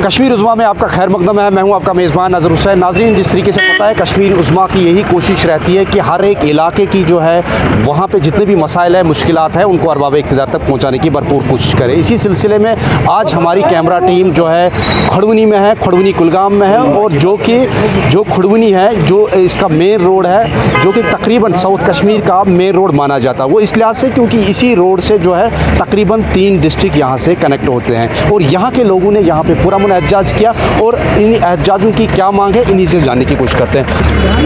कश्मीर उज़्मा में आपका खैर मकदम है। मैं हूं आपका मेज़बान नज़र हुसैन। नाज़रीन, जिस तरीके से पता है कश्मीर उज़्मा की यही कोशिश रहती है कि हर एक इलाके की जो है वहाँ पे जितने भी मसाइल हैं, मुश्किलात हैं, उनको अरबाब इक़्तिदार तक पहुँचाने की भरपूर कोशिश करे। इसी सिलसिले में आज हमारी कैमरा टीम जो है खड़वनी में है, खड़वनी कुलगाम में है, और जो खड़वनी है, जो इसका मेन रोड है, जो कि तकरीबन साउथ कश्मीर का मेन रोड माना जाता है। वो इस लिहाज से क्योंकि इसी रोड से जो है तकरीबन 3 डिस्ट्रिक्ट यहाँ से कनेक्ट होते हैं, और यहाँ के लोगों ने यहाँ पे पूरा एहतजाज किया, और इन एहतजाजों की क्या मांग है, इन्हीं से जानने की कोशिश करते हैं।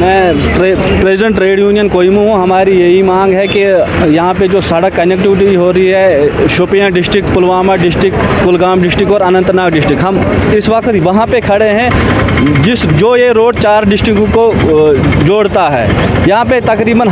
मैं प्रेसिडेंट ट्रेड यूनियन कोहिमा हूँ। हमारी यही मांग है कि यहाँ पे जो सड़क कनेक्टिविटी हो रही है Shopian district, Pulwama district, Kulgam district और अनंतनाग डिस्ट्रिक्ट, हम इस वक्त वहाँ पे खड़े हैं जो ये रोड 4 डिस्ट्रिक्टों को जोड़ता है। यहाँ पे तकरीबन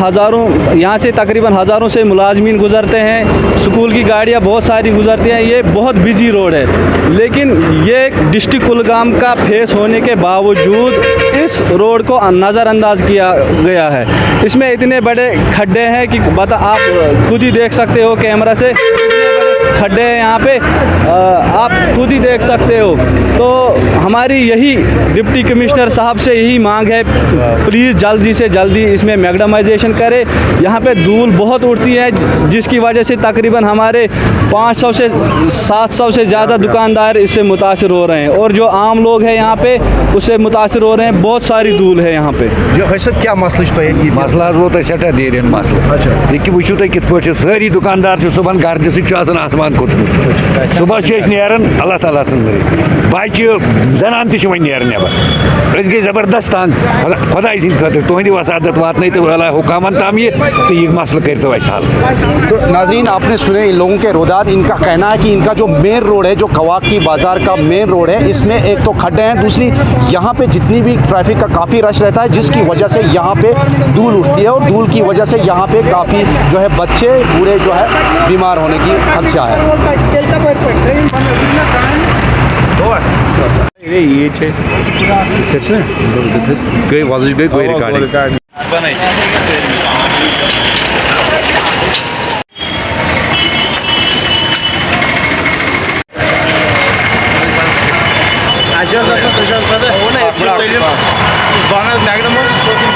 हज़ारों से मुलाजमीन गुजरते हैं, स्कूल की गाड़ियाँ बहुत सारी गुजरती हैं। ये बहुत बिजी रोड है, लेकिन ये डिस्ट्रिक्ट कुलगाम का फेस होने के बावजूद इस रोड को नज़रअंदाज किया गया है। इसमें इतने बड़े खड्डे हैं कि आप खुद ही देख सकते हो कैमरा से, खड्डे हैं यहाँ पे, आप खुद ही देख सकते हो। तो हमारी यही डिप्टी कमिश्नर साहब से यही मांग है, प्लीज़ जल्दी से जल्दी इसमें मैग्डमाइजेशन करे। यहाँ पे धूल बहुत उड़ती है, जिसकी वजह से तकरीबन हमारे 500 से 700 से ज़्यादा दुकानदार इससे मुतासिर हो रहे हैं, और जो आम लोग हैं यहाँ पे उससे मुतासिर हो रहे हैं। बहुत सारी धूल है यहाँ पे। क्या मसला वो तो सटा देर मसला ये वो तुम कि सारी दुकानदार सुबह गर्द आसमान खोतमुत, सुबह नेरान अल्लाह ताला बच्चे जनान तक नेरान नबर गई जबरदस्त तंग खुदा सद खतर तुहद वसादत वातन तो हुकामन तम ये मसल कर तो हल। तो नाज़रीन, आपने सुने इन लोगों के रोदात। इनका कहना है कि इनका जो मेन रोड है, जो कवाक की बाज़ार का मेन रोड है, इसमें एक तो खड्डे हैं, दूसरी यहाँ पे जितनी भी ट्रैफिक का काफ़ी रश रहता है, जिसकी वजह से यहाँ पे धूल उठती है, और धूल की वजह से यहाँ पे काफ़ी जो है बच्चे बूढ़े जो है बीमार होने की खदशा है। Aşağı zaten aşağı zaten. O ne? Bana ne kadar mı? Sosyal